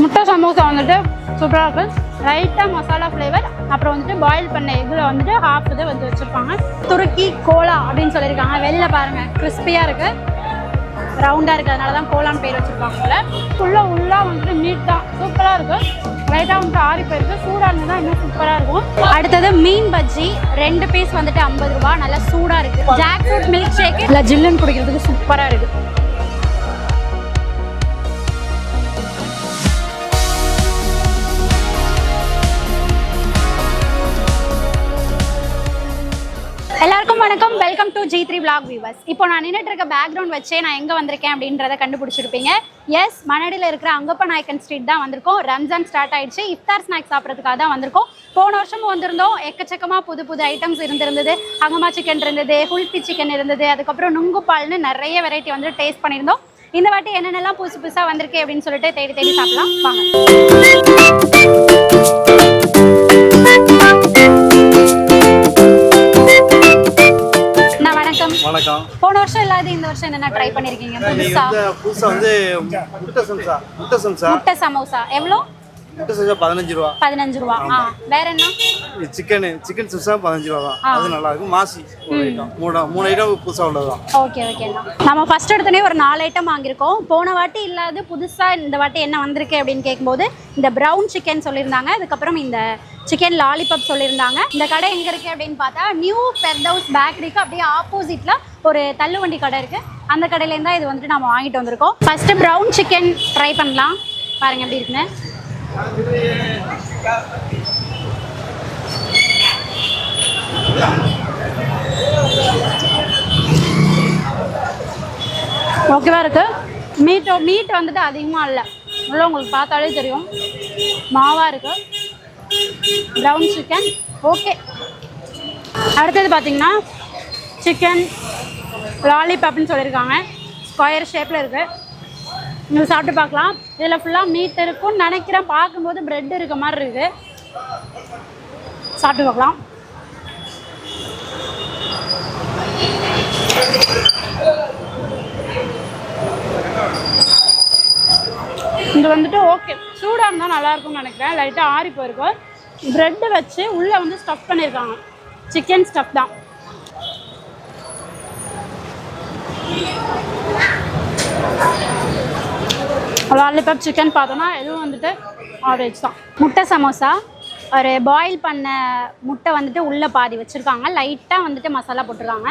முட்டை சமோசா வந்துட்டு சூப்பராக இருக்குது. லைட்டாக மசாலா ஃப்ளேவர், அப்புறம் வந்துட்டு பாயில் பண்ண எக்கில் வந்துட்டு ஹாஃப் இதை வந்து வச்சுருப்பாங்க. துருக்கி கோலா அப்படின்னு சொல்லியிருக்காங்க. வெளில பாருங்கள் கிறிஸ்பியாக இருக்குது, ரவுண்டாக இருக்குது, அதனால தான் கோலான்னு பேர் வச்சுருப்பாங்க. உள்ளே வந்துட்டு மீட் தான், சூப்பராக இருக்குது. லைட்டாக வந்துட்டு ஆறி போயிருக்கு, சூடாக இருந்து தான் இன்னும் சூப்பராக இருக்கும். அடுத்தது மீன் பஜ்ஜி 2 பீஸ் வந்துட்டு 50 ரூபா, நல்லா சூடாக இருக்குது. ஜாக் ஃப்ரூட் மில்க் ஷேக் இல்லை ஜில்லுன்னு குடிக்கிறதுக்கு சூப்பராக இருக்குது. எல்லாருக்கும் வணக்கம், welcome to G3 vlog viewers. இப்போ நான் நின்றுட்டு இருக்க பேக்ரவுண்ட் வச்சே நான் எங்கே வந்திருக்கேன் அப்படின்றத கண்டுபிடிச்சிருப்பீங்க. எஸ், மணடியில் இருக்கிற அங்கப்ப நாயக்கன் ஸ்ட்ரீட் தான் வந்திருக்கோம். ரம்ஜான் ஸ்டார்ட் ஆயிடுச்சு, இஃப்தார் ஸ்நாக்ஸ் சாப்பிட்றதுக்காக தான் வந்திருக்கோம். போன வருஷமும் வந்திருந்தோம், எக்கச்சக்கமாக புது ஐட்டம்ஸ் இருந்திருந்தது. அங்கமா சிக்கன் இருந்தது, குல்ஃபி சிக்கன் இருந்தது, அதுக்கப்புறம் நுங்கு பால்னு நிறைய வெரைட்டி வந்து டேஸ்ட் பண்ணியிருந்தோம். இந்த வாட்டி என்னென்னலாம் புதுசாக வந்திருக்கு அப்படின்னு சொல்லிட்டு தேடி சாப்பிடலாம் வாங்க. வணக்கம். போன வருஷம் இல்லாத இந்த வருஷம் என்னென்ன ட்ரை பண்ணிருக்கீங்க? புதுசா வந்து முட்டை சமோசா எவ்வளோ? முட்டை சமோசா 15 ரூபா. 15 ரூபா. வேற என்ன? சிக்கன் சமோசா 15 ரூபா தான். அது நல்லா இருக்கும். மாசி ஒரு ஐட்டம், மூணு ஐட்டம் புதுசா உள்ளதுதான். ஓகே. நம்ம ஃபர்ஸ்ட் எடுத்தனே ஒரு 4 ஐட்டம் வாங்கியிருக்கோம். போன வாட்டி இல்லாத புதுசா இந்த வாட்டி என்ன வந்திருக்கு அப்படின்னு கேட்கும்போது இந்த ப்ரௌன் சிக்கன் சொல்லியிருந்தாங்க. அதுக்கப்புறம் இந்த சிக்கன் லாலிபாப் சொல்லியிருந்தாங்க. இந்த கடை எங்கே இருக்குது அப்படின்னு பார்த்தா நியூ ஃபெர்தௌஸ் பேக்கரிக்கு அப்படியே ஆப்போசிட்டில் ஒரு தள்ளுவண்டி கடை இருக்குது. அந்த கடையிலேருந்து தான் இது வந்துட்டு நம்ம வாங்கிட்டு வந்திருக்கோம். ஃபஸ்ட்டு ப்ரௌன் சிக்கன் ட்ரை பண்ணலாம், பாருங்கள் எப்படி இருக்குன்னு. ஓகேவா இருக்குது. மீட் வந்துட்டு அதிகமாக இல்லை, உள்ள உங்களுக்கு பார்த்தாலே தெரியும், மாவாக இருக்குது. Brown chicken okay. அடுத்தது பார்த்தீங்கன்னா சிக்கன் லாலிபாப்னு சொல்லியிருக்காங்க. ஸ்கொயர் ஷேப்பில் இருக்குது. நீங்கள் சாப்பிட்டு பார்க்கலாம். இதில் ஃபுல்லாக மீட் இருக்கும்னு நினைக்கிறேன், பார்க்கும்போது ப்ரெட் இருக்க மாதிரி இருக்குது. சாப்பிட்டு பார்க்கலாம். இது வந்துட்டு ஓகே, சூடாக இருந்தால் நல்லாயிருக்கும்னு நினைக்கிறேன். லைட்டாக ஆறி போயிருக்கும். ப்ரெட்டு வச்சு உள்ளே வந்து ஸ்டஃப் பண்ணியிருக்காங்க. சிக்கன் ஸ்டஃப் தான். லாலிபாப் சிக்கன் பார்த்தோன்னா எதுவும் வந்துட்டு ஆவரேஜ் தான். முட்டை சமோசா ஒரு பாயில் பண்ண முட்டை வந்துட்டு உள்ளே பாதி வச்சுருக்காங்க. லைட்டாக வந்துட்டு மசாலா போட்டுருக்காங்க.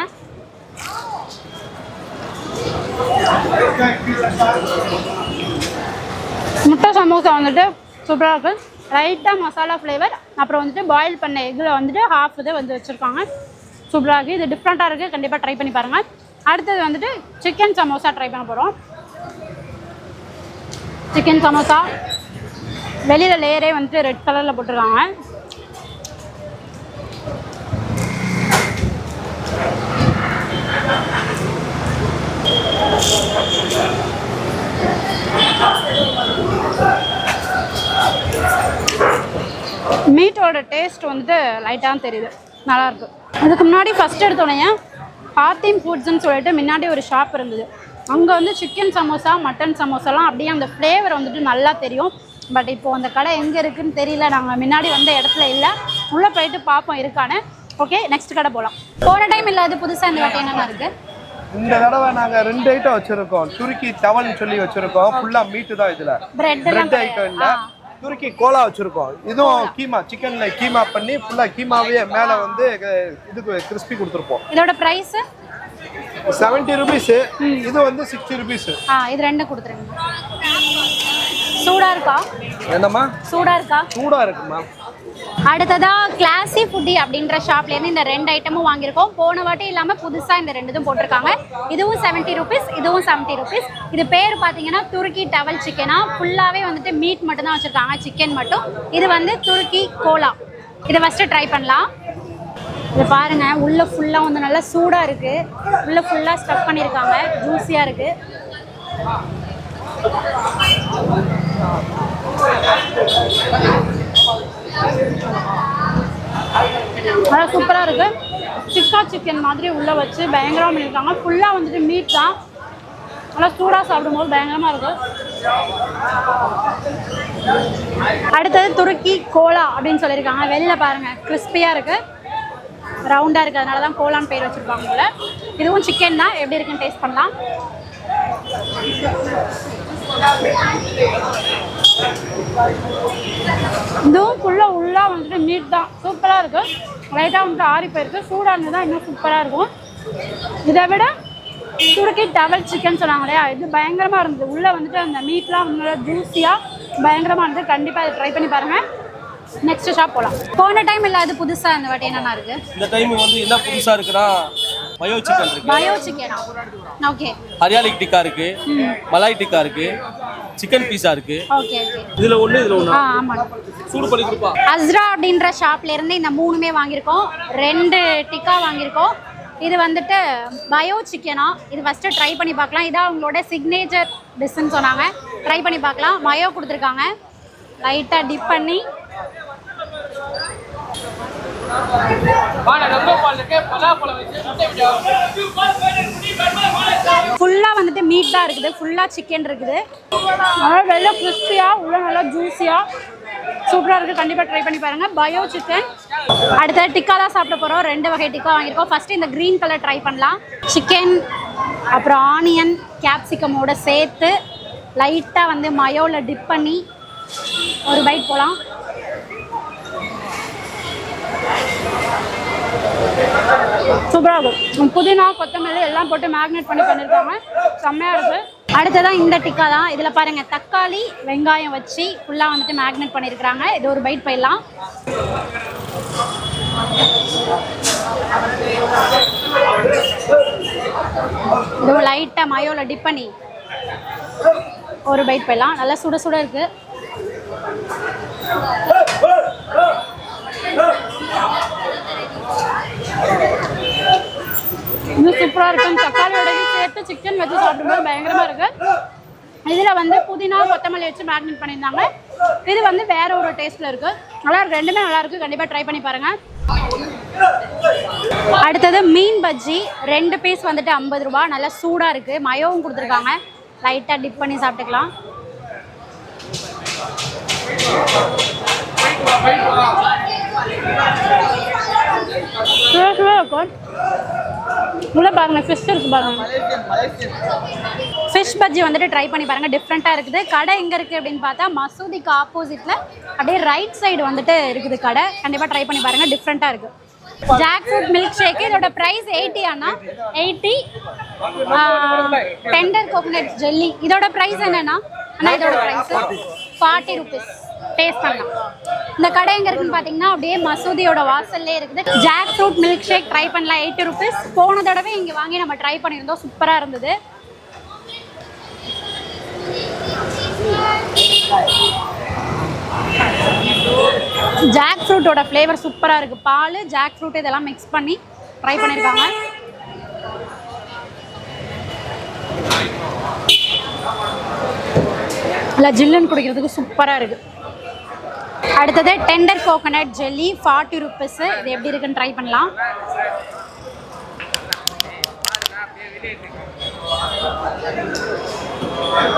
முட்டை சமோசா வந்துட்டு சூப்பராக இருக்குது. லைட்டாக மசாலா ஃப்ளேவர், அப்புறம் வந்துட்டு பாயில் பண்ண எக்கில் வந்துட்டு ஹாஃப் இதை வந்து வச்சுருக்காங்க. சூப்பராக இருக்குது. இது டிஃப்ரெண்ட்டாக இருக்குது, கண்டிப்பாக ட்ரை பண்ணி பாருங்கள். அடுத்தது வந்துட்டு சிக்கன் சமோசா ட்ரை பண்ண போகிறோம். சிக்கன் சமோசா வெளியில் லேயரே வந்துட்டு ரெட் கலரில் போட்டுருக்காங்க. மீட்டோட டேஸ்ட் வந்துட்டு லைட்டாக தெரியுது, நல்லாயிருக்கு. அதுக்கு முன்னாடி ஃபஸ்ட் எடுத்தோடனே ஹாத்திம் ஃபுட்ஸ்ன்னு சொல்லிட்டு முன்னாடி ஒரு ஷாப் இருந்தது. அங்கே வந்து சிக்கன் சமோசா, மட்டன் சமோசாலாம் அப்படியே அந்த ஃப்ளேவர் வந்துட்டு நல்லா தெரியும். பட் இப்போது அந்த கடை எங்கே இருக்குதுன்னு தெரியல. நாங்கள் முன்னாடி வந்த இடத்துல இல்லை. உள்ளே போயிட்டு பார்ப்போம் இருக்கானு. ஓகே, நெக்ஸ்ட் கடை போகலாம். போன டைம் இல்லாத புதுசாக இந்த வாட்டி என்னென்ன இருக்குது? இந்த தடவை நாங்கள் 2 ஐட்டம் வச்சுருக்கோம். துருக்கி டவல்னு சொல்லி வச்சுருக்கோம். ஃபுல்லாக மீட்டு தான். இதில் பிரெட் ஐட்டம் இல்லை. துருக்கி கோலா வச்சுருக்கோம். இதுவும் கீமா, சிக்கனில் கீமா பண்ணி ஃபுல்லாக கீமாவே மேலே வந்து இதுக்கு கிறிஸ்பி கொடுத்துருப்போம். இதோட ப்ரைஸு 70 ருபீஸு. இது வந்து 60 ருபீஸு. இது 2 கொடுத்துருங்க. சூடாக இருக்கா? என்னம்மா சூடாக இருக்கா? சூடாக இருக்குமா. அடுத்ததாக கிளாசி ஃபுட்டி அப்படின்ற ஷாப்லேருந்து இந்த 2 ஐட்டமும் வாங்கியிருக்கோம். போன வாட்டி இல்லாமல் புதுசாக இந்த 2 இதுவும் போட்டிருக்காங்க. இதுவும் 70 ருபீஸ், இதுவும் 70 ருபீஸ். இது பேர் பார்த்தீங்கன்னா துருக்கி டவல் சிக்கனா. ஃபுல்லாகவே வந்துட்டு மீட் மட்டும் தான் வச்சுருக்காங்க, சிக்கன் மட்டும். இது வந்து துருக்கி கோலா. இதை ஃபஸ்ட்டு ட்ரை பண்ணலாம். இதை பாருங்கள், உள்ளே ஃபுல்லாக வந்து நல்லா சூடாக இருக்குது. உள்ளே ஃபுல்லாக ஸ்டஃப் பண்ணியிருக்காங்க, ஜூஸியாக இருக்குது. நல்லா சூப்பராக இருக்குது. டிக்கா சிக்கன் மாதிரி உள்ளே வச்சு பயங்கரமாக பண்ணியிருக்காங்க. ஃபுல்லாக வந்துட்டு மீட் தான். நல்லா சூடாக சாப்பிடும்போது பயங்கரமாக இருக்குது. அடுத்தது துருக்கி கோலா அப்படின்னு சொல்லியிருக்காங்க. வெளில பாருங்க கிறிஸ்பியாக இருக்கு, ரவுண்டாக இருக்குது, அதனால தான் கோலான்னு பேர் வச்சுருப்பாங்க போல. இதுவும் சிக்கன் தான், எப்படி இருக்குன்னு டேஸ்ட் பண்ணலாம். இதுவும் ஃபுல்லாக உள்ளாக வந்துட்டு மீட் தான், சூப்பராக இருக்குது. லைட்டாக வந்துட்டு ஆறி போயிருக்கு, சூடானது தான் இன்னும் சூப்பராக இருக்கும். இதை விட துருக்கி டவல் சிக்கன் சொன்னாங்க இல்லையா, இது பயங்கரமாக இருந்தது. உள்ளே வந்துட்டு அந்த மீட்லாம் நல்லா ஜூஸியாக பயங்கரமாக இருந்தது. கண்டிப்பாக அதை ட்ரை பண்ணி பாருங்கள். நெக்ஸ்ட் ஷாப் போகலாம். போன டைம் இல்லாத புதுசாக இந்த வாட்டி என்னென்ன இருக்குது? இந்த டைம் வந்து என்ன புதுசாக இருக்குன்னா மயோ சிக்கன் இருக்கு. மயோ சிக்கனா? ஓகே. ஹரியாலி டிக்கா இருக்கு, மலாய் டிக்கா இருக்கு, சிக்கன் பீஸா இருக்கு. Okay okay. இதுல ஒண்ணு இதுல ஒண்ணு. ஆமா. சூடு பண்ணி கொடுப்பா. அஸ்ரா அப்படின்ற ஷாப்ல இருந்து இந்த மூணுமே வாங்கியிருக்கோம். 2 டிக்கா வாங்கியிருக்கோம். இது வந்துட்டு பயோ சிக்கனா. இது ஃபஸ்ட்டு ட்ரை பண்ணி பார்க்கலாம். இதான் அவங்களோட சிக்னேச்சர் டிஷ்ஷுன்னு சொன்னாங்க. ட்ரை பண்ணி பார்க்கலாம். மயோ கொடுத்துருக்காங்க, லைட்டாக டிப் பண்ணி. ஃபுல்லாக வந்துட்டு மீட் தான் இருக்குது, ஃபுல்லாக சிக்கன் இருக்குது. நல்லா வெள்ளை கிறிஸ்பியாக, உள்ள நல்லா ஜூஸியாக சூப்பராக இருக்குது. கண்டிப்பாக ட்ரை பண்ணி பாருங்கள். Bio chicken. அடுத்தது டிக்கா தான் சாப்பிட போகிறோம். 2 வகை டிக்கா வாங்கியிருக்கோம். ஃபஸ்ட்டு இந்த க்ரீன் கலர் ட்ரை பண்ணலாம். சிக்கன் அப்புறம் ஆனியன் கேப்சிகமோட சேர்த்து லைட்டாக வந்து மயோவில் டிப் பண்ணி ஒரு பைட் போகலாம். சூப்பராக இருக்கும். புதினா கொத்தமல்லி எல்லாம் போட்டு மேக்னேட் பண்ணி பண்ணியிருக்காங்க, செம்மையாக இருக்குது. அடுத்ததான் இந்த டிக்கா தான். இதில் பாருங்கள் தக்காளி வெங்காயம் வச்சு ஃபுல்லாக வந்துட்டு மேக்னேட் பண்ணியிருக்கிறாங்க. இது ஒரு பைட் போயிடலாம். இது லைட்டாக மயோவில் டிப் பண்ணி ஒரு பைட் போயிடலாம். நல்லா சுட சுட இருக்குது. இன்னும் சூப்பராக இருக்கும். தக்காளியோடையும் சேர்த்து சிக்கன் வச்சு சாப்பிடும்போது பயங்கரமாக இருக்குது. இதில் வந்து புதினா கொத்தமல்லி வச்சு மேக்னேட் பண்ணியிருந்தாங்க. இது வந்து வேற ஒரு டேஸ்ட்டில் இருக்குது. நல்லா இருக்கு, ரெண்டுமே நல்லா இருக்குது. கண்டிப்பாக ட்ரை பண்ணி பாருங்கள். அடுத்தது மீன் பஜ்ஜி. 2 பீஸ் வந்துட்டு 50 ரூபா. நல்லா சூடாக இருக்குது. மயோவும் கொடுத்துருக்காங்க. லைட்டாக டிப் பண்ணி சாப்பிட்டுக்கலாம். இருக்கும் உள்ள பாருங்க, ஃபிஷ் இருக்கு பாருங்க. ஃபிஷ் பஜ்ஜி வந்துட்டு ட்ரை பண்ணி பாருங்க, டிஃப்ரெண்ட்டாக இருக்குது. கடை எங்கே இருக்குது அப்படின்னு பார்த்தா மசூதிக்கு ஆப்போசிட்டில் அப்படியே ரைட் சைடு வந்துட்டு இருக்குது கடை. கண்டிப்பாக ட்ரை பண்ணி பாருங்க, டிஃப்ரெண்ட்டாக இருக்குது. Jackfruit milkshake. இதோட ப்ரைஸ் 80 அண்ணா, 80. டெண்டர் கோகோனட் ஜெல்லி இதோட ப்ரைஸ் என்னன்னா அண்ணா? இதோட ப்ரைஸ் 40 ருபீஸ். டேஸ்ட் பண்ணலாம். இந்த கடை எங்கே இருக்குன்னு பார்த்தீங்கன்னா அப்படியே மசூதியோட வாசல்லே இருக்குது. Jackfruit milkshake try பண்ணலாம், 80 ருபீஸ். போன தடவை இங்கே வாங்கி நம்ம ட்ரை பண்ணியிருந்தோம், சூப்பராக இருந்தது. ஜாக் ஃப்ரூட்டோட ஃப்ளேவர் சூப்பராக இருக்குது. பால் ஜாக் ஃப்ரூட் இதெல்லாம் மிக்ஸ் பண்ணி ட்ரை பண்ணியிருக்காங்க. இல்லை ஜில்லுன்னு குடிக்கிறதுக்கு சூப்பராக இருக்குது. அடுத்தது டெண்டர் கோகோனட் ஜெல்லி 40 ருபீஸ். இது எப்படி இருக்குன்னு ட்ரை பண்ணலாம்.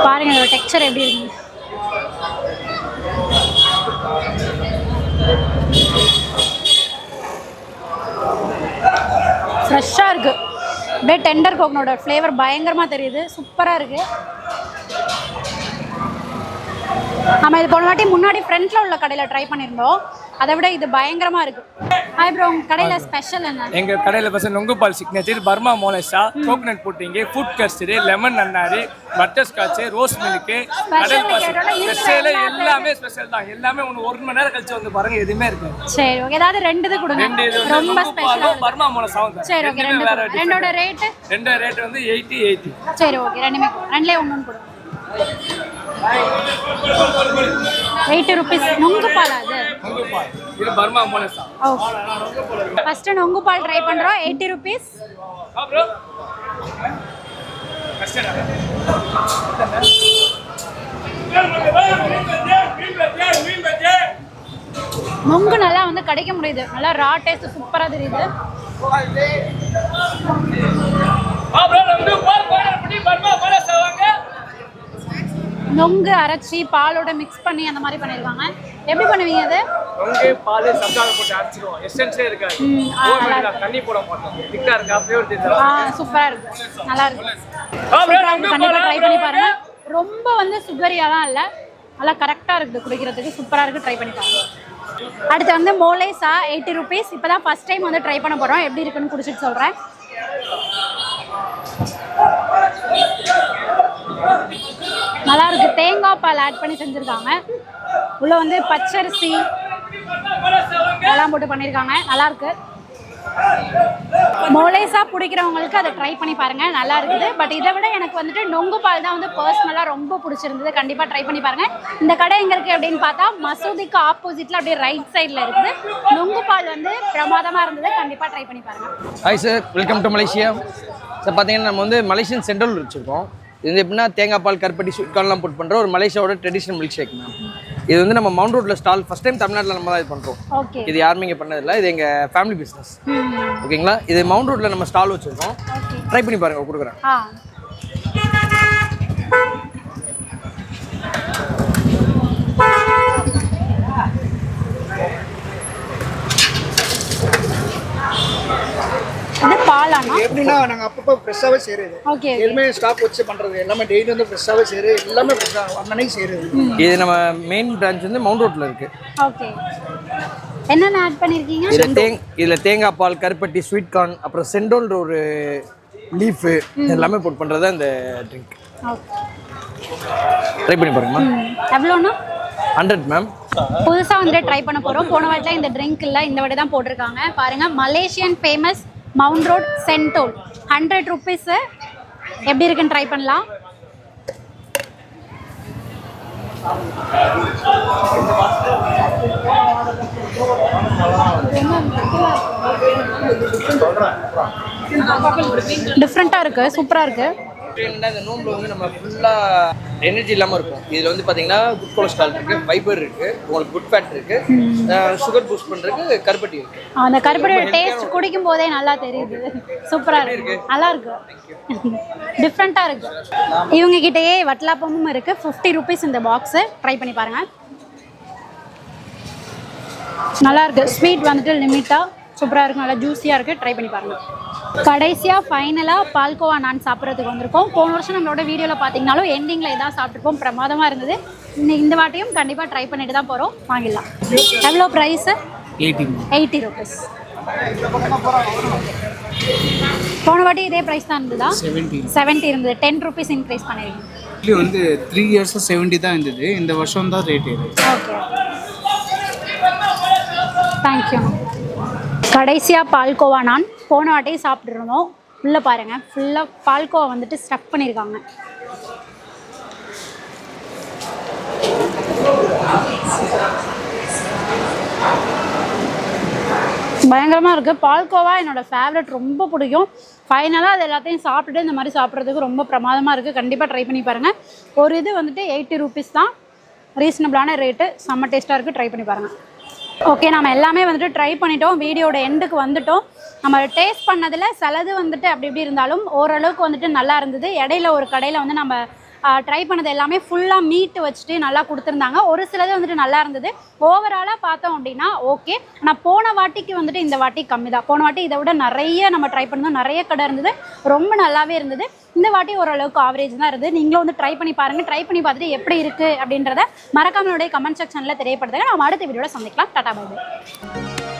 பாருங்க இதோட டெக்ஸ்சர் எப்படி இருக்கு. ஃப்ரெஷ்ஷாக இருக்குது. அப்படியே டெண்டர் கோகோனோட ஃப்ளேவர் பயங்கரமாக தெரியுது, சூப்பராக இருக்குது. நம்ம இது போன வாட்டி முன்னாடி ஃப்ரண்ட்ல உள்ள கடையில் ட்ரை பண்ணியிருந்தோம், அதை விட இது பயங்கரமாக இருக்குது. ஹாய் ப்ரோ, உங்கள் கடையில் ஸ்பெஷல் என்ன? எங்கள் கடையில் பசங்க நொங்கு பால் signature, Burma மோனஸா, coconut புட்டிங்கு, food custard, lemon நன்னாரி, பட்டர் ஸ்காட்சு, ரோஸ் மில்க்கு, கடல் பாசி ஸ்பெஷல். எல்லாமே ஸ்பெஷல் தான். எல்லாமே ஒரு மணி நேரம் கழிச்சு வந்து பாருங்க, எதுவுமே இருக்கு. சரி ஓகே, ஏதாவது 2 இது கொடுங்க. ரொம்ப ஸ்பெஷல். பர்மா மோனஸா. சரி ஓகே, ரெண்டோட ரேட்? ரெண்டோட ரேட் வந்து 80. சரி ஓகே, ரெண்டுமே ரெண்டுலேயே ஒன்று கொடுங்க. 80 ருபீஸ். நொங்கு பால் அது? நொங்கு பால். இது பர்மா மோனஸா. ஓகே, ஃபர்ஸ்ட் நொங்கு பால் ட்ரை பண்றோம். 80 ருபீஸ். ப்ரோ நொங்கு நல்லா வந்து கிடைக்க முடியுது. நல்லா ரா டேஸ்ட் சூப்பரா தெரியுது. நொங்கு அரைச்சி பாலோட மிக்ஸ் பண்ணி அந்த மாதிரி பண்ணியிருக்காங்க. எப்படி பண்ணுவீங்க அது? நொங்கு பால் சப்ஜாவை போட்டு அரைச்சிடுவோம். எசன்ஸே இருக்காது. தண்ணி போட மாட்டோம். திக்கா இருக்கா ஃப்ளேவர் தெரியுது. சூப்பரா இருக்கு. நல்லா இருக்கு. கண்டிப்பா ட்ரை பண்ணி பாருங்க. ரொம்ப வந்து சுகரியாலாம் இல்லை, நல்லா கரெக்டாக இருக்குது குடிக்கிறதுக்கு. சூப்பராக இருக்குது. ட்ரை பண்ணி பாருங்க. அடுத்து வந்து மோலேசா 80 rupees. இப்போ தான் ஃபஸ்ட் டைம் வந்து ட்ரை பண்ண போகிறோம். எப்படி இருக்குன்னு குடிச்சிட்டு சொல்கிறேன். நல்லா இருக்கு. தேங்காய் பால் ஆட் பண்ணி செஞ்சுருக்காங்க. உள்ள வந்து பச்சரிசி எல்லாம் போட்டு பண்ணியிருக்காங்க. நல்லா இருக்கு. மோலேசா பிடிக்கிறவங்களுக்கு அதை ட்ரை பண்ணி பாருங்க. நல்லா இருக்குது. பட் இதை விட எனக்கு வந்துட்டு நொங்கு பால் தான் வந்து பர்சனலாக ரொம்ப பிடிச்சிருந்தது. கண்டிப்பாக ட்ரை பண்ணி பாருங்க. இந்த கடை எங்க இருக்கு அப்படின்னு பார்த்தா மசூதிக்கு ஆப்போசிட்ல அப்படியே ரைட் சைடில் இருக்குது. நொங்கு பால் வந்து பிரமாதமாக இருந்தது. கண்டிப்பாக ட்ரை பண்ணி பாருங்க. Hi sir, welcome to Malaysia. Sir பார்த்தீங்கன்னா நம்ம வந்து மலேசியன் சென்ட்ரல் வச்சுருக்கோம். இது வந்து எப்படின்னா தேங்காய் பால், கருப்பட்டி, ஸ்வீட் கார்ன்லாம் போட்டு பண்ணுற ஒரு மலேசியாவோட ட்ரெடிஷனல் மில்க் ஷேக் மேம். இது வந்து நம்ம மவுண்ட் ரோட்டில் ஸ்டால் ஃபஸ்ட் டைம் தமிழ்நாட்டில் நம்ம தான் இது பண்ணுறோம். ஓகே. இது யாருமே இங்கே பண்ணதில்லை. இது எங்கள் ஃபேமிலி பிஸ்னஸ். ஓகேங்களா? இது மவுண்ட் ரோட்டில் நம்ம ஸ்டால் வச்சுருக்கோம். ட்ரை பண்ணி பாருங்கள், கொடுக்குறேன். இது பாலானா? எப்படின்னா நாங்கள் அப்பப்போ ஃப்ரெஷ்ஷாகவே செய்கிறது. ஓகே. எதுவுமே ஸ்டாக் வச்சு பண்ணுறது எல்லாமே டெய்லி வந்து ஃப்ரெஷ்ஷாகவே செய்கிறது. எல்லாமே ஃப்ரெஷ்ஷாக அன்னன்னைக்கு செய்கிறது. இது நம்ம மெயின் பிரான்ச் வந்து மவுண்ட் ரோட்டில் இருக்குது. ஓகே. என்னென்ன ஆட் பண்ணியிருக்கீங்க? இதில் தேங்காய் பால், கருப்பட்டி, ஸ்வீட் கார்ன், அப்புறம் செண்டோல்ன்ற ஒரு லீஃபு எல்லாமே போட்டு பண்ணுறது தான் இந்த ட்ரிங்க். ஓகே. ட்ரை பண்ணி பாருங்கம்மா. எவ்வளோண்ணா? 100 மேம். புதுசாக வந்து ட்ரை பண்ண போகிறோம். போன வாட்டில் இந்த ட்ரிங்க் இல்லை, இந்த வாட்டி தான் போட்டிருக்காங்க. பாருங்கள், Malaysian famous Mount Road cendol 100 rupees. எப்படி இருக்குன்னு ட்ரை பண்ணலாம். டிஃப்ரெண்ட்டாக இருக்குது. சூப்பராக இருக்குது. இந்த நோம்பில் வந்து நம்ம ஃபுல்லாக எனர்ஜி இல்லாமல் இருக்கும். இதில் வந்து பார்த்தீங்கன்னா குட் கொலஸ்ட்ரால் இருக்குது, ஃபைபர் இருக்குது, உங்களுக்கு குட் ஃபேட் இருக்குது, சுகர் பூஸ்ட் பண்ணுறதுக்கு கருப்பட்டி இருக்குது. அந்த கருப்பட்டியோட டேஸ்ட் குடிக்கும் போதே நல்லா தெரியுது. சூப்பராக இருக்கு. நல்லா இருக்கு. டிஃப்ரெண்ட்டாக இருக்கு. இவங்க கிட்டேயே வட்டலாப்பமும் இருக்குது. 50 rupees இந்த பாக்ஸு. ட்ரை பண்ணி பாருங்கள். நல்லா இருக்கு. ஸ்வீட் வந்துட்டு லிமிட்டாக சூப்பராக இருக்குது. நல்லா ஜூஸியாக இருக்குது. ட்ரை பண்ணி பாருங்கள். கடைசியாக ஃபைனலாக பால்கோவா நான் சாப்பிட்றதுக்கு வந்திருக்கோம். போன வருஷம் நம்மளோட வீடியோவில் பார்த்தீங்கன்னாலும் எண்டிங்கில் இதான் சாப்பிட்ருப்போம். பிரமாதமாக இருந்தது. இந்த வாட்டியும் கண்டிப்பாக ட்ரை பண்ணிட்டு தான் போகிறோம். வாங்கிடலாம். எவ்வளோ ப்ரைஸு? 80 rupees. போன வாட்டி இதே ப்ரைஸ் தான் இருந்ததா? 70 இருந்தது. 10 rupees இன்க்ரீஸ் பண்ணியிருக்கீங்க. இது வந்து 3 years 70 தான் இருந்தது. இந்த வருஷம் தான் ரேட் இது. Okay, thank you. கடைசியாக பால்கோவா நான் போன வாட்டியும் சாப்பிட்ருந்தோம். உள்ளே பாருங்கள், ஃபுல்லாக பால்கோவா வந்துட்டு ஸ்டஃப் பண்ணியிருக்காங்க. பயங்கரமாக இருக்குது. பால்கோவா என்னோடய ஃபேவரட், ரொம்ப பிடிக்கும். ஃபைனலாக அது எல்லாத்தையும் சாப்பிட்டுட்டு இந்த மாதிரி சாப்பிட்றதுக்கு ரொம்ப பிரமாதமாக இருக்குது. கண்டிப்பாக ட்ரை பண்ணி பாருங்கள். ஒரு இது வந்துட்டு 80 rupees தான். ரீசனபிளான ரேட்டு. செம்ம டேஸ்ட்டாக இருக்குது. ட்ரை பண்ணி பாருங்கள். ஓகே, நம்ம எல்லாமே வந்துட்டு ட்ரை பண்ணிட்டோம். வீடியோட எண்டுக்கு வந்துட்டோம். நம்ம டேஸ்ட் பண்ணதில் சிலது வந்துட்டு அப்படி இப்படி இருந்தாலும் ஓரளவுக்கு வந்துட்டு நல்லா இருந்தது. இடையில ஒரு கடையில் வந்து நம்ம ட்ரை பண்ணது எல்லாமே ஃபுல்லாக மீட்டு வச்சுட்டு நல்லா கொடுத்துருந்தாங்க. ஒரு சிலது வந்துட்டு நல்லா இருந்தது. ஓவராலாக பார்த்தோம் அப்படின்னா ஓகே. ஆனால் போன வாட்டிக்கு வந்துட்டு இந்த வாட்டி கம்மி தான். போன வாட்டி இதை விட நிறைய நம்ம ட்ரை பண்ணோம். நிறைய கடை இருந்தது. ரொம்ப நல்லாவே இருந்தது. இந்த வாட்டி ஓரளவுக்கு ஆவரேஜ் தான் இருந்தது. நீங்களும் வந்து ட்ரை பண்ணி பாருங்கள். ட்ரை பண்ணி பார்த்துட்டு எப்படி இருக்குது அப்படின்றத மறக்காமலுடைய கமெண்ட் செக்ஷனில் தெரியப்படுத்துங்க. நம்ம அடுத்த வீடியோட சந்திக்கலாம். Tata bye by.